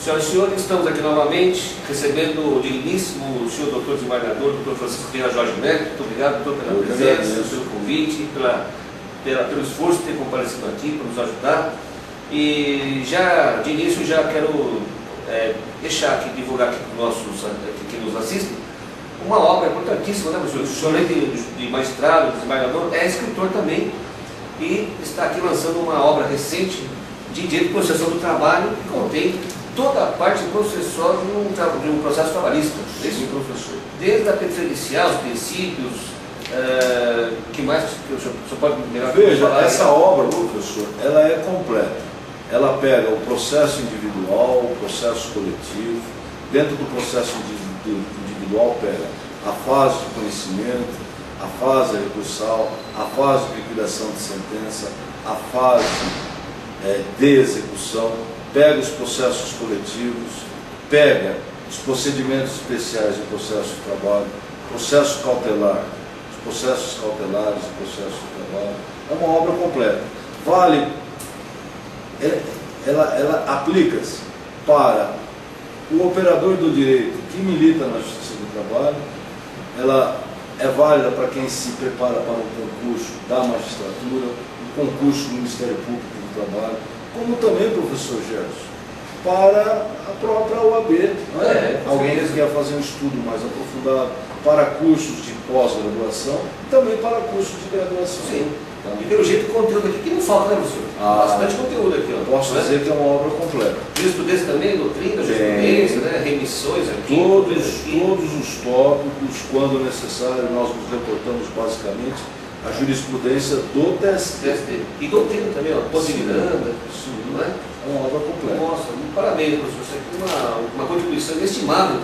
Senhoras e senhores, estamos aqui novamente recebendo o digníssimo senhor doutor desembargador, doutor Francisco Ferreira Jorge Neto. Muito obrigado, doutor, pela presença, pelo convite, pelo esforço de ter comparecido aqui para nos ajudar. E já de início já quero deixar aqui, divulgar aqui para os nossos que nos assistem, uma obra importantíssima, né, professor? O senhor, além de magistrado, desembargador, é escritor também e está aqui lançando uma obra recente de direito de processual do trabalho que contém toda a parte processual de um processo trabalhista. Sim, professor. Desde a pericial, os princípios, que mais que o senhor pode melhor Veja, falar? essa obra, professor, ela é completa. Ela pega o processo individual, o processo coletivo. Dentro do processo individual pega a fase de conhecimento, a fase recursal, a fase de liquidação de sentença, a fase de execução, pega os processos coletivos, pega os procedimentos especiais do processo de trabalho, processo cautelar, os processos cautelares, o processo de trabalho. É uma obra completa. Ela aplica-se para o operador do direito que milita na Justiça do Trabalho, ela é válida para quem se prepara para um concurso da magistratura, um concurso do Ministério Público do Trabalho, como também, professor Gerson, para a própria OAB, alguém que quer fazer um estudo mais aprofundado, para cursos de pós-graduação e também para cursos de graduação. Sim. E pelo jeito o conteúdo aqui que não falta, né, professor? Bastante conteúdo aqui, ó. Posso dizer que é uma obra completa. Jurisprudência também, doutrina, jurisprudência, né? Remissões aqui. Todos os tópicos, quando necessário, nós nos reportamos basicamente a jurisprudência do TST. E doutrina também, ó. Pós de Miranda. Sim. Não é? É uma obra completa. Nossa, parabéns, professor. Isso aqui é uma contribuição inestimável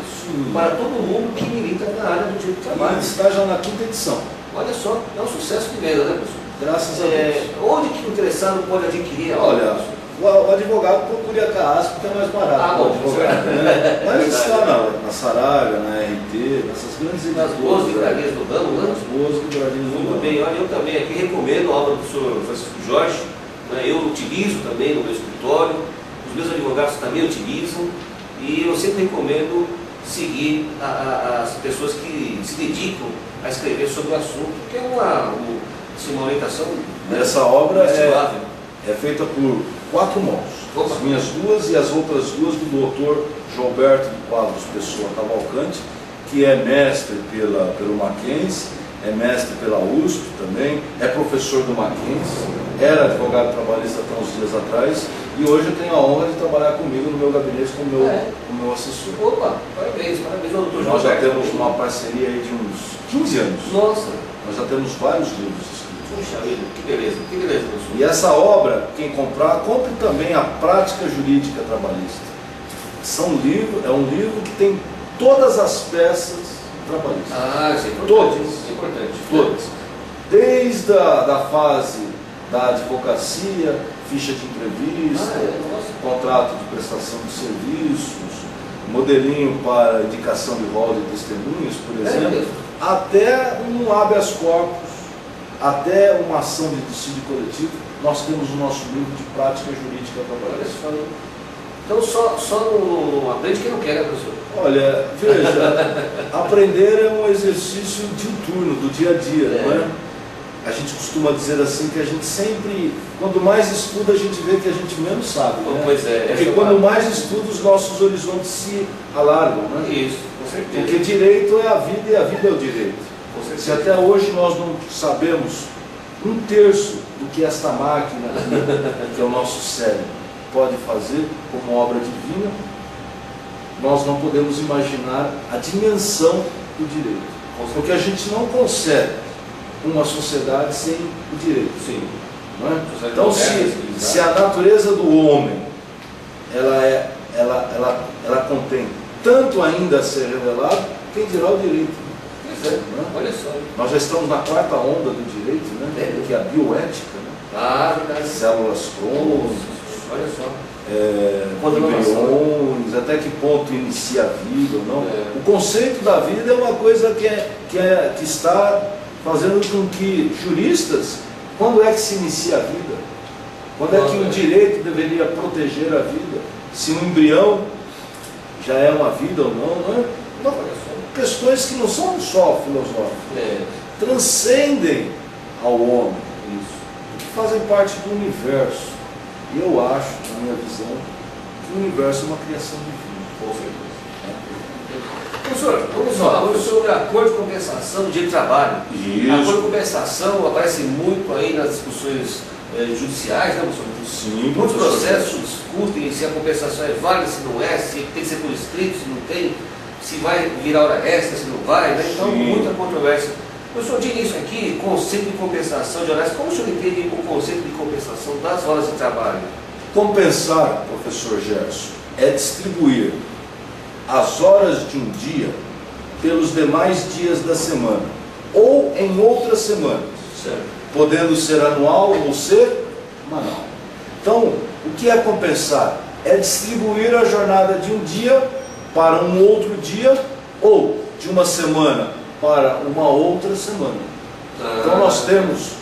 para todo mundo que milita na área do direito do trabalho. Está já na 5ª edição. Olha só, é um sucesso de venda, né, professor? Graças a Deus. Onde que o interessado pode adquirir a obra? Olha, o advogado procure a CAASP porque é mais barato. Bom, advogado, né? Mas está na Saraiva, na RT, nessas grandes nas boas livrarias do ramo, né? Nas boas livrarias do ramo. Muito bem, olha, eu também aqui recomendo a obra do senhor Francisco Jorge, né? Eu utilizo também no meu escritório, os meus advogados também utilizam, e eu sempre recomendo seguir as pessoas que se dedicam a escrever sobre o assunto, que é uma orientação. Essa obra é feita por 4 mãos. Opa. As minhas 2 e as outras 2 do doutor Gilberto de Quadros Pessoa Cavalcante, que é mestre pelo Mackenzie, é mestre pela USP também, é professor do Mackenzie, era advogado trabalhista até uns dias atrás, e hoje eu tenho a honra de trabalhar comigo no meu gabinete como meu assessor. Opa, parabéns ao doutor Gilberto. Nós já temos uma parceria aí de uns 15 anos. Nossa! Nós já temos vários livros escritos. Puxa vida, que beleza, professor. E essa obra, quem comprar, compre também a Prática Jurídica Trabalhista. É um livro que tem todas as peças trabalhistas. Isso é importante. Todas. Isso é importante. Todas. Desde a fase da advocacia, ficha de entrevista, contrato de prestação de serviços, modelinho para indicação de rol de testemunhas, por exemplo, até um habeas corpus, até uma ação de dissídio coletivo, nós temos o nosso livro de prática jurídica trabalhista. Então só não aprende quem não quer, né, professor? Olha, veja, aprender é um exercício diuturno, do dia a dia, não é? A gente costuma dizer assim que a gente sempre, quanto mais estuda, a gente vê que a gente menos sabe. Né? Pois é. Porque quando mais estuda, os nossos horizontes se alargam, né? Isso, com certeza. Porque direito é a vida e a vida é o direito. Se até hoje nós não sabemos 1/3 do que esta máquina aqui, que é o nosso cérebro, pode fazer como obra divina, nós não podemos imaginar a dimensão do direito. Porque a gente não concebe uma sociedade sem o direito. Sim. Não é? Então, se a natureza do homem ela contém tanto ainda a ser revelado, quem dirá o direito? Olha só. Nós já estamos na 4ª onda do direito, né? Que é a bioética, né? Verdade. Células crônicas, olha só. Embriões, até que ponto inicia a vida ou não. O conceito da vida é uma coisa que está fazendo com que juristas, quando é que se inicia a vida? Quando é que o direito deveria proteger a vida? Se um embrião já é uma vida ou não, não é? Não, são questões que não são só filosóficas, transcendem ao homem, que fazem parte do universo. E eu acho, na minha visão, que o universo é uma criação divina. Com certeza. Professor, vamos falar sobre acordo de compensação do dia de trabalho. Isso. Acordo de compensação aparece muito aí nas discussões judiciais, né, professor? Sim, muitos professor. processos discutem se a compensação é válida, se não é, se tem que ser por escrito, se não tem, se vai virar hora extra, se não vai, né? Então, Sim. muita controvérsia. Professor, de início aqui, conceito de compensação de horários, como o senhor entende o conceito de compensação das horas de trabalho? Compensar, professor Gerson, é distribuir as horas de um dia pelos demais dias da semana, ou em outras semanas, Certo. podendo ser anual ou ser semanal. Então, o que é compensar? É distribuir a jornada de um dia para um outro dia, ou de uma semana para uma outra semana. Então nós temos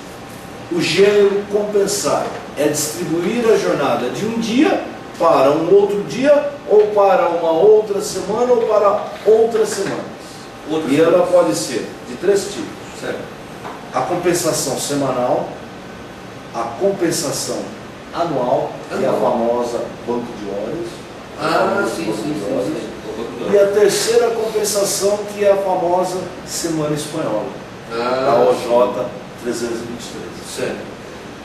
o gênero compensar, é distribuir a jornada de um dia para um outro dia, ou para uma outra semana, ou para outras semanas. E ela pode ser de três tipos. Certo. A compensação semanal, a compensação anual, que é a famosa banco de horas. Sim. E a terceira compensação, que é a famosa semana espanhola, da OJ 323. Certo.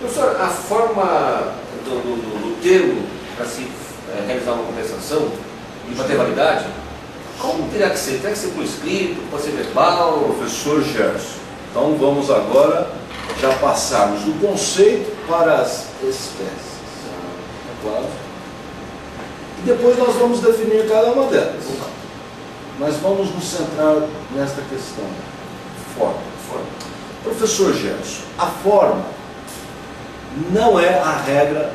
Professor, a forma do termo para se realizar uma compensação e para ter validade, como teria que ser? Teria que ser por escrito, pode ser verbal? Professor Gerson, então vamos agora já passarmos do conceito para as espécies. É claro? E depois nós vamos definir cada uma delas. Mas vamos nos centrar nesta questão. Forma. Professor Gerson, a forma não é a regra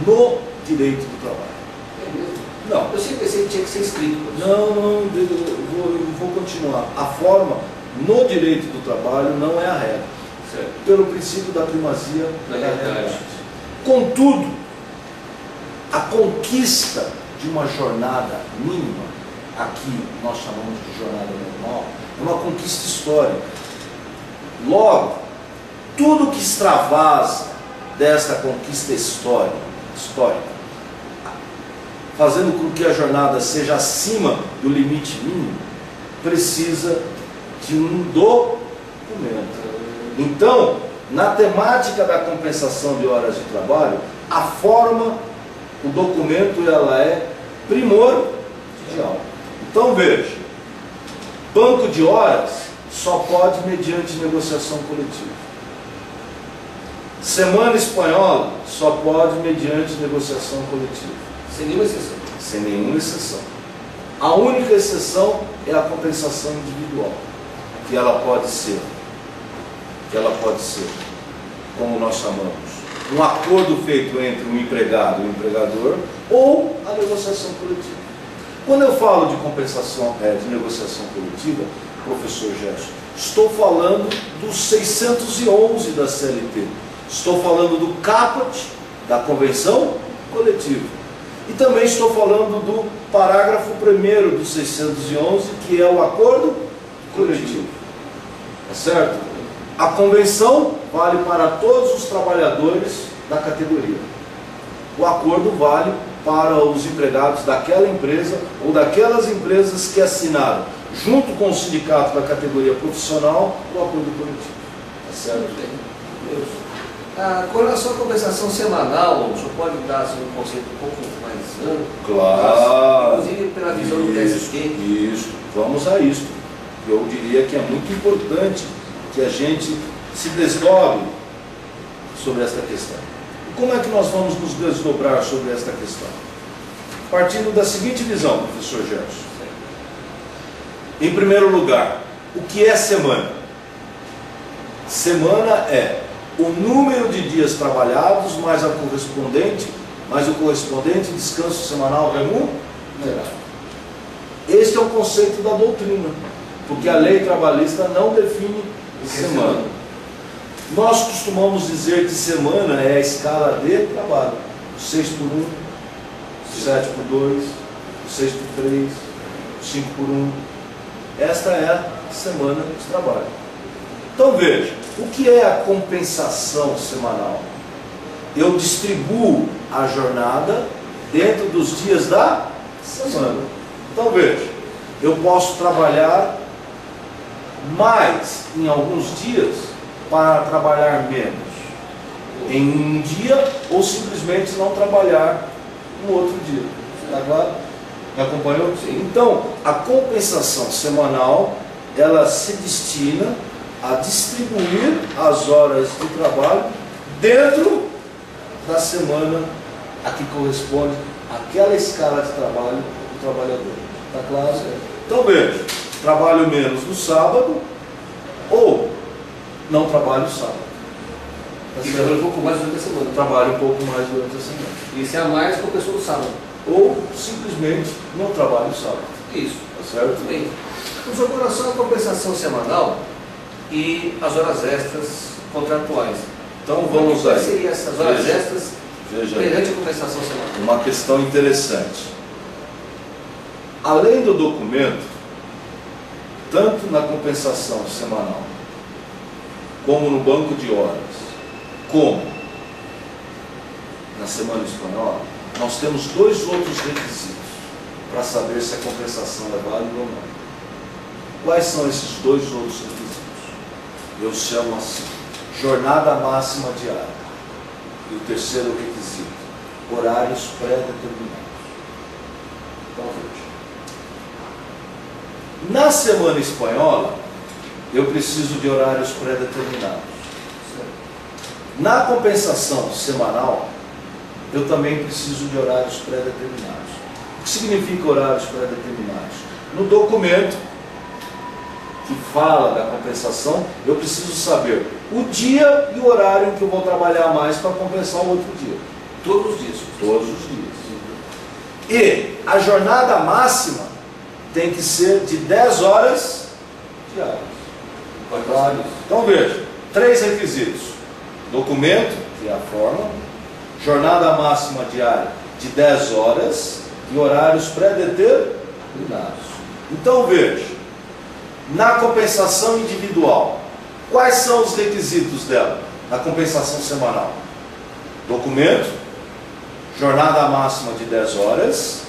no direito do trabalho. É mesmo? Não. Eu sempre pensei que tinha que ser escrito. Não, eu vou continuar. A forma no direito do trabalho não é a regra, Certo. pelo princípio da primazia Da da realidade. realidade. Contudo, a conquista de uma jornada mínima, aqui nós chamamos de jornada normal, é uma conquista histórica. Logo, tudo que extravasa desta conquista histórica, fazendo com que a jornada seja acima do limite mínimo, precisa de um documento. Então, na temática da compensação de horas de trabalho, a forma, o documento, ela é primordial. Então veja, banco de horas só pode mediante negociação coletiva. Semana espanhola só pode mediante negociação coletiva. Sem nenhuma exceção. Sem nenhuma exceção. A única exceção é a compensação individual, que ela pode ser, como nós chamamos, um acordo feito entre um empregado e um empregador, ou a negociação coletiva. Quando eu falo de compensação, de negociação coletiva, professor Gerson, estou falando dos 611 da CLT, estou falando do caput da convenção coletiva. E também estou falando do parágrafo 1º do 611, que é o acordo coletivo. É certo? A convenção vale para todos os trabalhadores da categoria. O acordo vale para os empregados daquela empresa ou daquelas empresas que assinaram, junto com o sindicato da categoria profissional, o acordo coletivo. É certo? Com relação à compensação semanal, o senhor pode dar assim, um conceito um pouco mais amplo? Claro. Inclusive pela visão do TST. Isso, vamos a isto. Eu diria que é muito importante que a gente se desdobre sobre esta questão. E como é que nós vamos nos desdobrar sobre esta questão? Partindo da seguinte visão, professor Gerson. Em primeiro lugar, o que é semana? Semana é o número de dias trabalhados mais o correspondente descanso semanal remunerado. Este é o conceito da doutrina, porque a lei trabalhista não define semana. Nós costumamos dizer que semana é a escala de trabalho, 6 por 1, 7 por 2, 6 por 3, 5 por 1. Esta é a semana de trabalho. Então veja, o que é a compensação semanal? Eu distribuo a jornada dentro dos dias da semana. Então veja, eu posso trabalhar mais em alguns dias para trabalhar menos em um dia, ou simplesmente não trabalhar no outro dia. Está claro? Me acompanhou? Sim. Então, a compensação semanal, ela se destina a distribuir as horas de trabalho dentro da semana a que corresponde àquela escala de trabalho do trabalhador. Está claro? Então veja, trabalho menos no sábado ou não trabalho sábado. E trabalho um pouco mais durante a semana. Trabalho um pouco mais durante a semana. E se é a mais, compensou no sábado. Ou simplesmente não trabalho sábado. Isso. Tá certo? Bem, vamos agora só a compensação semanal e as horas extras contratuais. Então vamos aí. Quais seriam essas horas extras perante a compensação semanal? Uma questão interessante. Além do documento, tanto na compensação semanal, como no banco de horas, como na semana espanhola, nós temos dois outros requisitos para saber se a compensação é válida ou não. Quais são esses dois outros requisitos? Eu chamo assim, jornada máxima diária. E o terceiro requisito, horários pré-determinados. Então veja. Na semana espanhola, eu preciso de horários pré-determinados. Na compensação semanal, eu também preciso de horários pré-determinados. O que significa horários pré-determinados? No documento que fala da compensação, eu preciso saber o dia e o horário em que eu vou trabalhar mais para compensar o outro dia. Todos os dias. Todos os dias. E a jornada máxima tem que ser de 10 horas diárias. Claro. Então veja, 3 requisitos. Documento, que é a forma, jornada máxima diária de 10 horas e horários pré-determinados. Então veja, na compensação individual, quais são os requisitos dela? Na compensação semanal. Documento, jornada máxima de 10 horas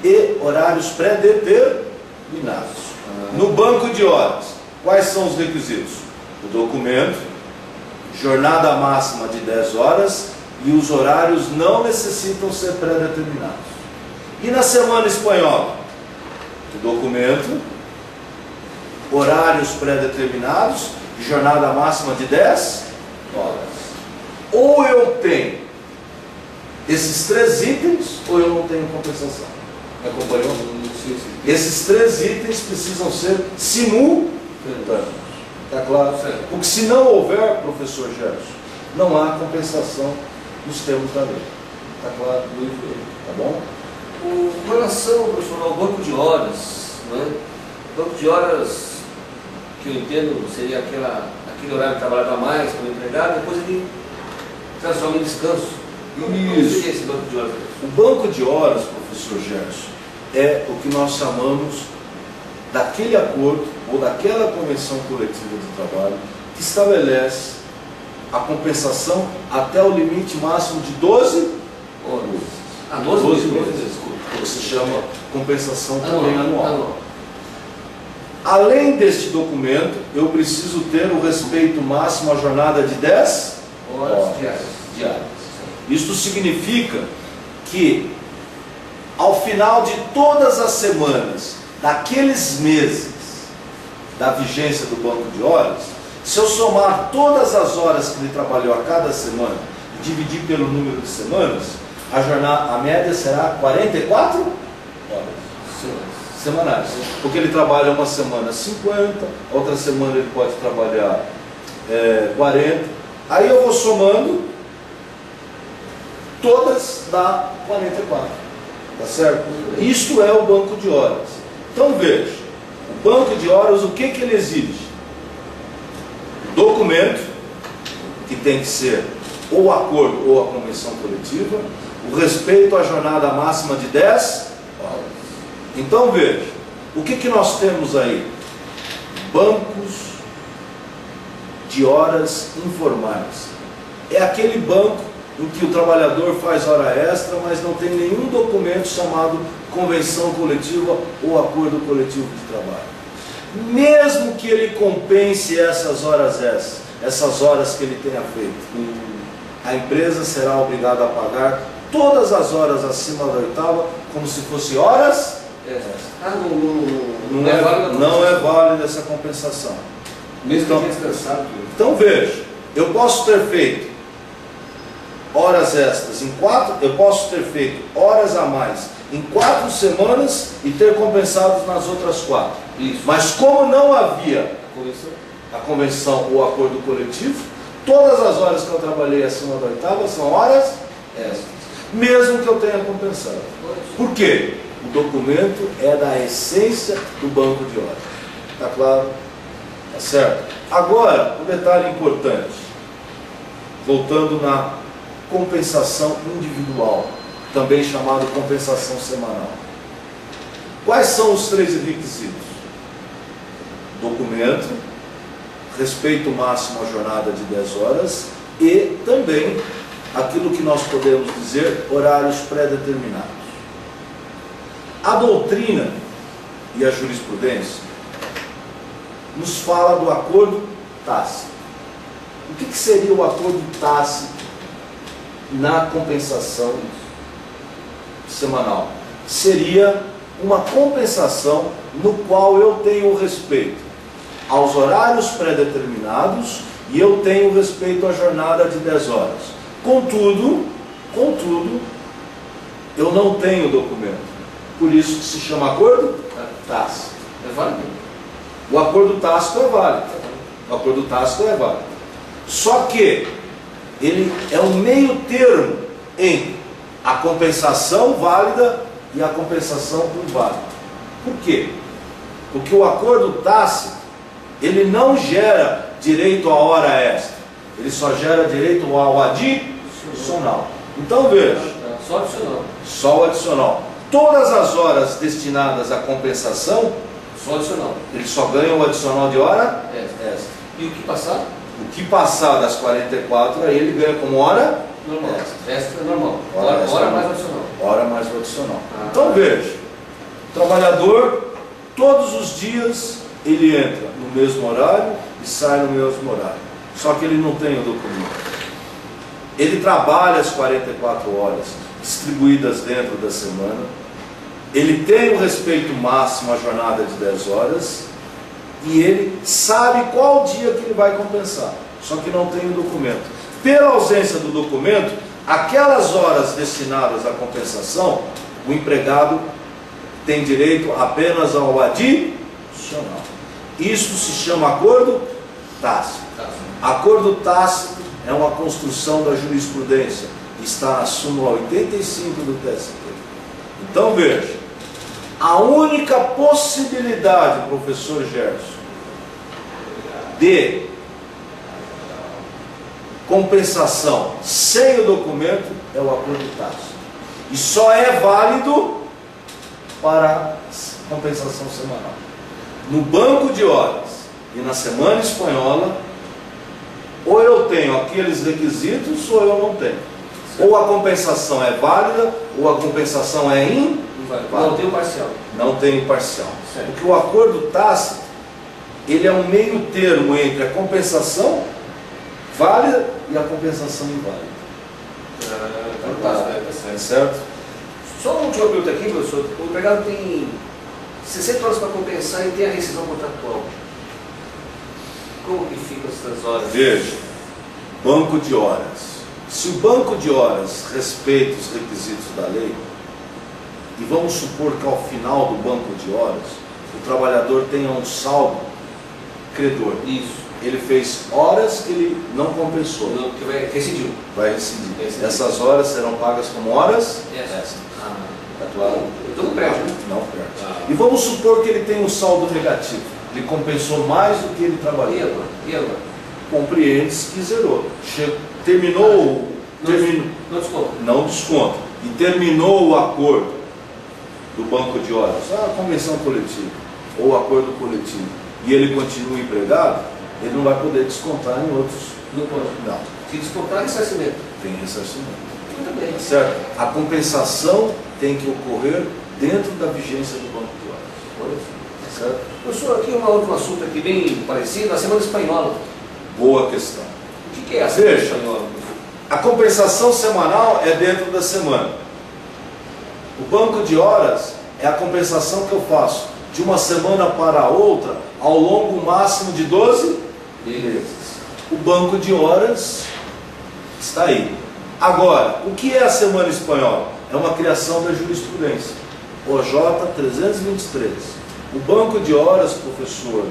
e horários pré-determinados. No banco de horas, quais são os requisitos? O documento, jornada máxima de 10 horas e os horários não necessitam ser pré-determinados. E na semana espanhola? O documento, horários pré-determinados e jornada máxima de 10 horas. Ou eu tenho esses 3 itens, ou eu não tenho compensação. Me acompanhou? Esses 3 itens precisam ser simultâneos. Está claro? Certo. Porque se não houver, professor Gerson, não há compensação nos termos da lei. Está claro? Tá bom? Com relação, professor, ao banco de horas, né? O banco de horas, que eu entendo, seria aquele horário de trabalho a mais para o empregado, depois ele transforma em descanso. Como seria esse banco de horas? O banco de horas, professor Gerson, é o que nós chamamos daquele acordo ou daquela convenção coletiva de trabalho que estabelece a compensação até o limite máximo de 12 horas. 12 meses, desculpa. Que se chama compensação anual, também anual. Além deste documento, eu preciso ter o respeito máximo à jornada de 10 horas diárias. Isto significa que, ao final de todas as semanas, daqueles meses da vigência do banco de horas, se eu somar todas as horas que ele trabalhou a cada semana e dividir pelo número de semanas, a média será 44 horas semanais. Porque ele trabalha uma semana 50, outra semana ele pode trabalhar 40. Aí eu vou somando, todas dá 44. Tá certo? Isto é o banco de horas. Então veja, o banco de horas, o que ele exige? Documento, que tem que ser ou acordo ou a convenção coletiva, o respeito à jornada máxima de 10 horas. Então veja, O que nós temos aí? Bancos de horas informais. É aquele banco em que o trabalhador faz hora extra, mas não tem nenhum documento chamado convenção coletiva ou acordo coletivo de trabalho. Mesmo que ele compense essas horas extras, essas horas que ele tenha feito, a empresa será obrigada a pagar todas as horas acima da oitava como se fossem horas extras. Não é válida essa compensação. Mesmo que descansado. Então veja, eu posso ter feito horas extras em 4, eu posso ter feito horas a mais em 4 semanas e ter compensado nas outras 4. Isso. Mas como não havia a convenção ou acordo coletivo, todas as horas que eu trabalhei acima da oitava são horas extras, mesmo que eu tenha compensado. Por quê? O documento é da essência do banco de horas. Está claro? Tá certo? Agora, um detalhe importante, voltando na compensação individual, também chamado compensação semanal. Quais são os 3 requisitos? Documento, respeito máximo à jornada de 10 horas e também aquilo que nós podemos dizer horários pré-determinados. A doutrina e a jurisprudência nos fala do acordo tácito. O que seria o acordo tácito na compensação semanal? Seria uma compensação no qual eu tenho respeito aos horários pré-determinados e eu tenho respeito à jornada de 10 horas. Contudo, eu não tenho documento. Por isso que se chama acordo tácito. É válido? O acordo tácito é válido. O acordo tácito é válido. Só que ele é um meio termo entre a compensação válida e a compensação inválida. Por quê? Porque o acordo tácito, ele não gera direito à hora extra. Ele só gera direito ao adicional. Então veja. Só adicional. Só o adicional. Todas as horas destinadas à compensação, Só adicional. ele só ganha o adicional de hora Extra. E o que passar? O que passar das 44, aí ele ganha como hora Normal. Extra normal. Hora extra, Mais adicional. Hora mais o adicional. Então veja, o trabalhador, todos os dias, ele entra no mesmo horário e sai no mesmo horário. Só que ele não tem o documento. Ele trabalha as 44 horas, distribuídas dentro da semana. Ele tem o respeito máximo à jornada de 10 horas. E ele sabe qual dia que ele vai compensar. Só que não tem o documento. Pela ausência do documento, aquelas horas destinadas à compensação, o empregado tem direito apenas ao adicional. Isso se chama acordo tácito. Acordo tácito é uma construção da jurisprudência. Está na súmula 85 do TST. Então veja, a única possibilidade, professor Gerson, de compensação sem o documento é o acordo tácito. E só é válido para compensação semanal. No banco de horas e na semana espanhola, ou eu tenho aqueles requisitos ou eu não tenho. Ou a compensação é válida ou a compensação é inválida. Não tem o parcial. Não tem o parcial. Certo. Porque o acordo tácito, ele é um meio termo entre a compensação válida e a compensação inválida. Tá certo? Só uma última pergunta aqui, professor. O empregado tem 60 horas para compensar e tem a rescisão contratual. Como que ficam essas horas? Veja, banco de horas. Se o banco de horas respeita os requisitos da lei, e vamos supor que ao final do banco de horas, o trabalhador tenha um saldo credor. Isso. Ele fez horas que ele não compensou. Não, que vai rescindiu. Vai rescindir. Essas horas serão pagas como horas extras. Tá claro? Então não perde, né? Não perde. E vamos supor que ele tem um saldo negativo. Ele compensou mais do que ele trabalhou. E agora? Compreende-se que zerou. Terminou. Não desconta. Não desconta. E terminou o acordo do banco de horas. A convenção coletiva. ou acordo coletivo, e ele continua empregado, ele não vai poder descontar em outros. Não pode. Não. Se descontar, ressarcimento. Tem ressarcimento. Muito bem. Certo? A compensação tem que ocorrer dentro da vigência do banco de horas. Certo? Professor, aqui um outro assunto aqui bem parecido, a semana espanhola. Boa questão. O que é a semana Veja, espanhola? a compensação semanal é dentro da semana. O banco de horas é a compensação que eu faço de uma semana para a outra ao longo máximo de 12 meses. O banco de horas está aí. Agora, o que é a semana espanhola? É uma criação da jurisprudência. OJ 323. O banco de horas, professor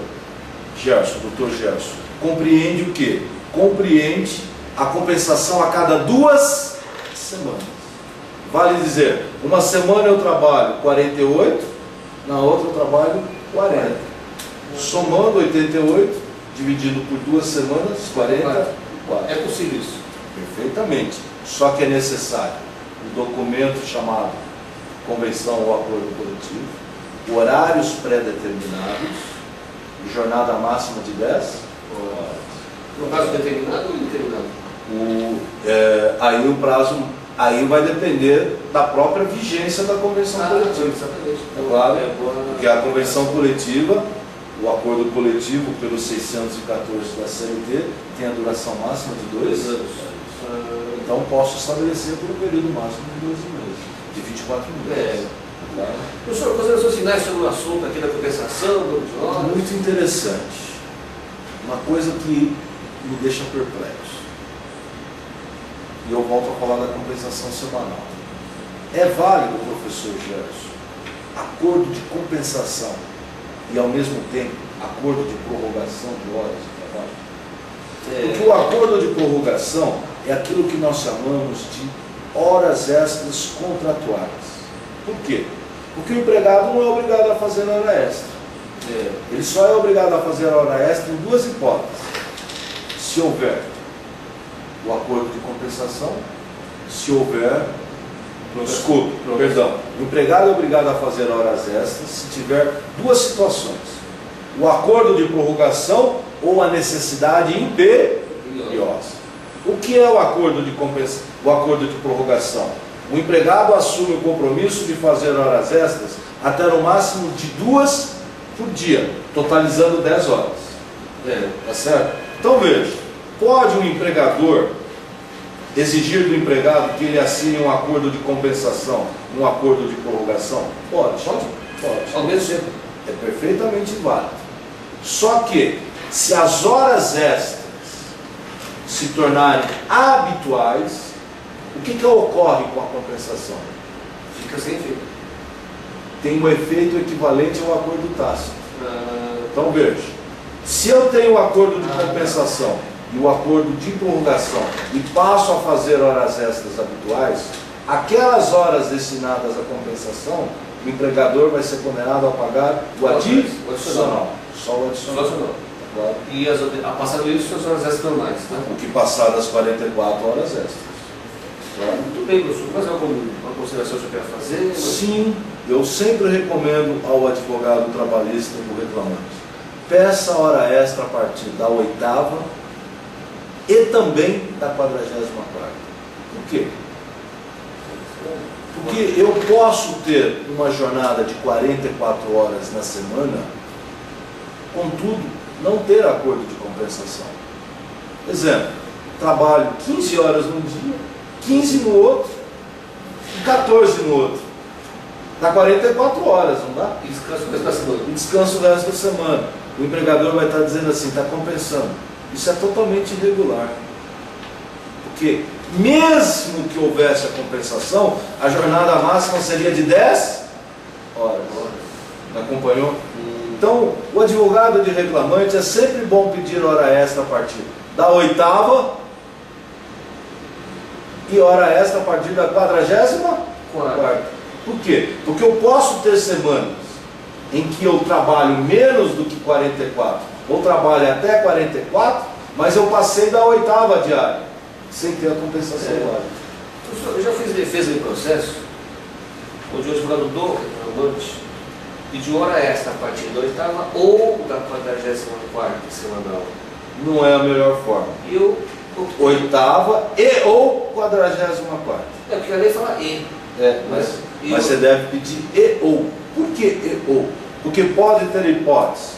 Gerson, doutor Gerson, compreende o quê? Compreende a compensação a cada 2 semanas. Vale dizer, uma semana eu trabalho 48, na outra eu trabalho 40. Somando 88, dividido por 2 semanas, 44. É possível isso? Perfeitamente. Só que é necessário um documento chamado convenção ou acordo coletivo, horários pré-determinados, jornada máxima de 10 horas. No caso determinado ou indeterminado? Aí o prazo vai depender da própria vigência da convenção coletiva. Exatamente. É claro, porque a convenção coletiva, o acordo coletivo pelo 614 da CLT, tem a duração máxima de 2 anos. Então posso estabelecer por um período máximo de 12 meses, de 24 meses. Claro. Professor, considerações finais sobre o assunto aqui da compensação, do horas? Muito interessante. Uma coisa que me deixa perplexo. E eu volto a falar da compensação semanal. É válido, professor Gerson, acordo de compensação e, ao mesmo tempo, acordo de prorrogação de horas de trabalho? Porque o acordo de prorrogação é aquilo que nós chamamos de horas extras contratuais. Por quê? Porque o empregado não é obrigado a fazer hora extra. Ele só é obrigado a fazer hora extra em 2 hipóteses. Se houver o acordo de compensação, se houver, o empregado é obrigado a fazer horas extras se tiver 2 situações: o acordo de prorrogação ou a necessidade imperiosa. O que é o acordo de compensação? O acordo de prorrogação? O empregado assume o compromisso de fazer horas extras até no máximo de 2 por dia, totalizando 10 horas. Tá certo? Então veja, pode um empregador exigir do empregado que ele assine um acordo de compensação, um acordo de prorrogação? Pode. Ao mesmo tempo. É perfeitamente válido. Só que, se as horas extras se tornarem habituais, o que ocorre com a compensação? Fica sem efeito. Tem um efeito equivalente ao acordo tácito. Então veja, se eu tenho o acordo de compensação e o acordo de prorrogação e passo a fazer horas extras habituais, aquelas horas destinadas à compensação, o empregador vai ser condenado a pagar o adicional. Só o adicional. Claro. E passado isso, as horas extras normais. Né? O que passar das 44 horas extras. Claro. Muito bem, professor. Mais alguma consideração que eu quero fazer? Sim, eu sempre recomendo ao advogado trabalhista do reclamante: peça hora extra a partir da 8ª e também da 44ª. Por quê? Porque eu posso ter uma jornada de 44 horas na semana, contudo, não ter acordo de compensação. Exemplo, trabalho 15 horas num dia, 15 no outro e 14 no outro. Dá 44 horas, não dá? E descanso o resto da semana. E descanso o resto da semana. O empregador vai estar dizendo assim, está compensando. Isso é totalmente irregular. Porque mesmo que houvesse a compensação, a jornada máxima seria de 10 horas. Me acompanhou? Então, o advogado de reclamante é sempre bom pedir hora extra a partir da 8ª e hora extra a partir da 44ª. Por quê? Porque eu posso ter semanas em que eu trabalho menos do que 44, ou trabalho até 44, mas eu passei da 8ª diária, sem ter a compensação válida. Eu já fiz defesa em processo, onde o advogado do reclamante pedir hora extra a partir da 8ª ou da 44ª semanal? Não é a melhor forma. Eu 8ª e ou 44ª. É porque a lei fala e. Mas você deve pedir e ou. Por que e ou? Porque pode ter hipótese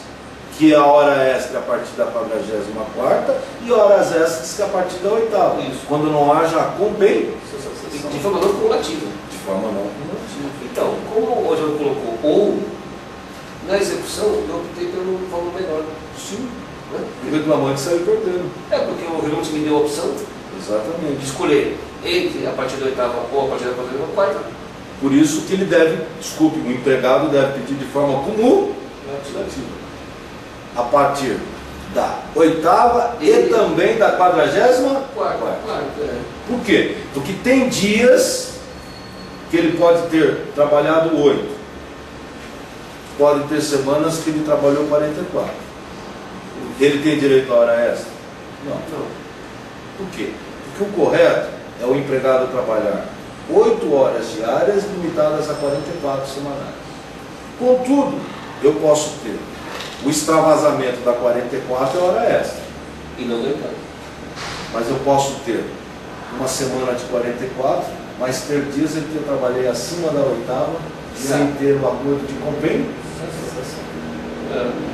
que a hora extra é a partir da 44ª e horas extras que é a partir da 8ª. Isso. Quando não haja compensação. De forma não cumulativa. De forma não cumulativa. Então, como o Rogério colocou ou, na execução eu optei pelo valor menor. Sim. Né? O reclamante saiu perdendo. É porque o reclamante me deu a opção Exatamente. de escolher entre a partir da 8ª ou a partir da 44ª. Por isso que ele deve, desculpe, o empregado deve pedir de forma cumulativa. A partir da 8ª e também da 44ª. Por quê? Porque tem dias que ele pode ter trabalhado 8. Pode ter semanas que ele trabalhou 44. Ele tem direito à hora extra? Não. Por quê? Porque o correto é o empregado trabalhar 8 horas diárias limitadas a 44 semanais. Contudo, eu posso ter o extravasamento da 44 é hora extra. E não do 8ª. Mas eu posso ter uma semana de 44, mas ter dias em que eu trabalhei acima da 8ª, sem ter o acordo de compensação.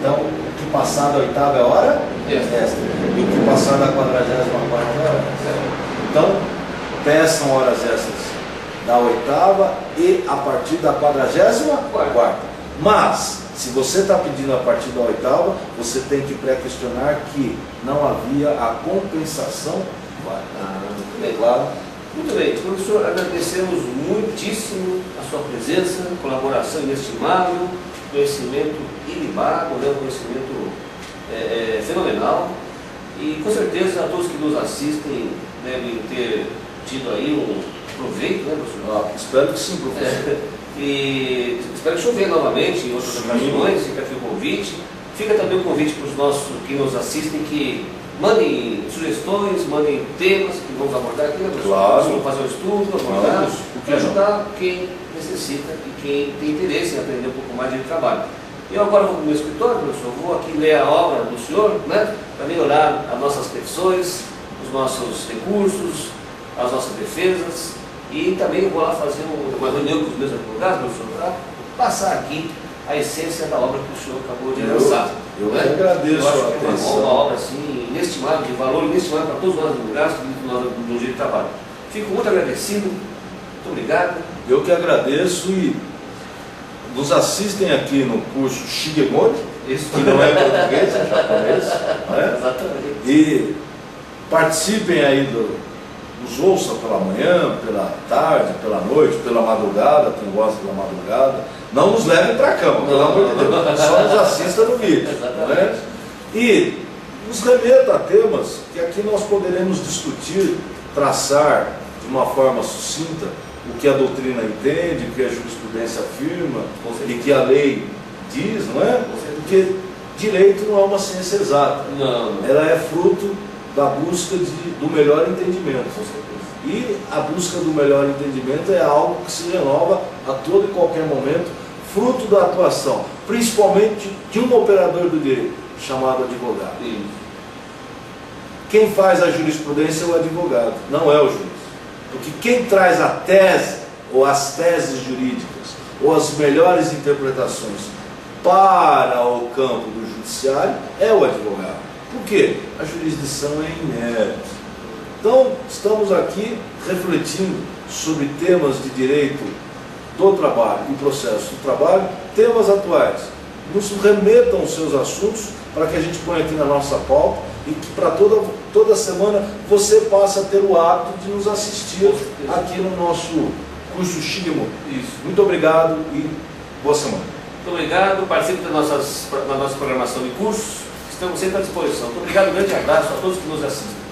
Então, o que passar da 8ª é hora extra. E o que passar da 44ª é hora extra. Então, peçam horas extras da 8ª e a partir da 44ª. Mas, se você está pedindo a partir da 8ª, você tem que pré-questionar que não havia a compensação. Muito bem, claro. Muito bem, professor, agradecemos muitíssimo a sua presença, colaboração inestimável, conhecimento ilibado, né, conhecimento fenomenal. E com certeza a todos que nos assistem devem ter tido aí um proveito, né, professor? Espero que sim, professor. E espero chover novamente em outras ocasiões, fica aqui o convite. Fica também o convite para os nossos que nos assistem que mandem sugestões, mandem temas que vamos abordar aqui, né, professor? Claro. Vamos fazer um estudo, abordar, para ajudar quem necessita e quem tem interesse em aprender um pouco mais de trabalho. Eu agora vou para o meu escritório, professor, vou aqui ler a obra do senhor, né, para melhorar as nossas petições, os nossos recursos, as nossas defesas. E também vou lá fazer uma reunião com os meus advogados, professor, para passar aqui a essência da obra que o senhor acabou de lançar. Eu agradeço a atenção. É uma obra assim, inestimável, de valor inestimável para todos nós advogados do direito de trabalho. Fico muito agradecido, muito obrigado. Eu que agradeço e nos assistem aqui no curso Shigemori, que não é português, é japonês. Né? Exatamente. E participem aí nos ouçam pela manhã, pela tarde, pela noite, pela madrugada, quem gosta da madrugada. Não nos levem para a cama, pelo amor de Deus. Só nos assista no vídeo. Né? E nos remeta a temas que aqui nós poderemos discutir, traçar de uma forma sucinta o que a doutrina entende, o que a jurisprudência afirma, e que a lei diz, não é? Porque direito não é uma ciência exata. Não. Ela é fruto da busca do melhor entendimento. E a busca do melhor entendimento é algo que se renova a todo e qualquer momento, fruto da atuação, principalmente de um operador do direito, chamado advogado. Quem faz a jurisprudência é o advogado, não é o juiz. Porque quem traz a tese, ou as teses jurídicas, ou as melhores interpretações para o campo do judiciário é o advogado. Por quê? A jurisdição é inerte. Então, estamos aqui refletindo sobre temas de direito do trabalho e processo do trabalho, temas atuais. Nos remetam os seus assuntos para que a gente ponha aqui na nossa pauta e que para toda semana você passe a ter o hábito de nos assistir aqui no nosso curso Shigemori. Muito obrigado e boa semana. Muito obrigado, participe da nossa programação de cursos. Estamos sempre à disposição. Muito obrigado, um grande abraço a todos que nos assistem.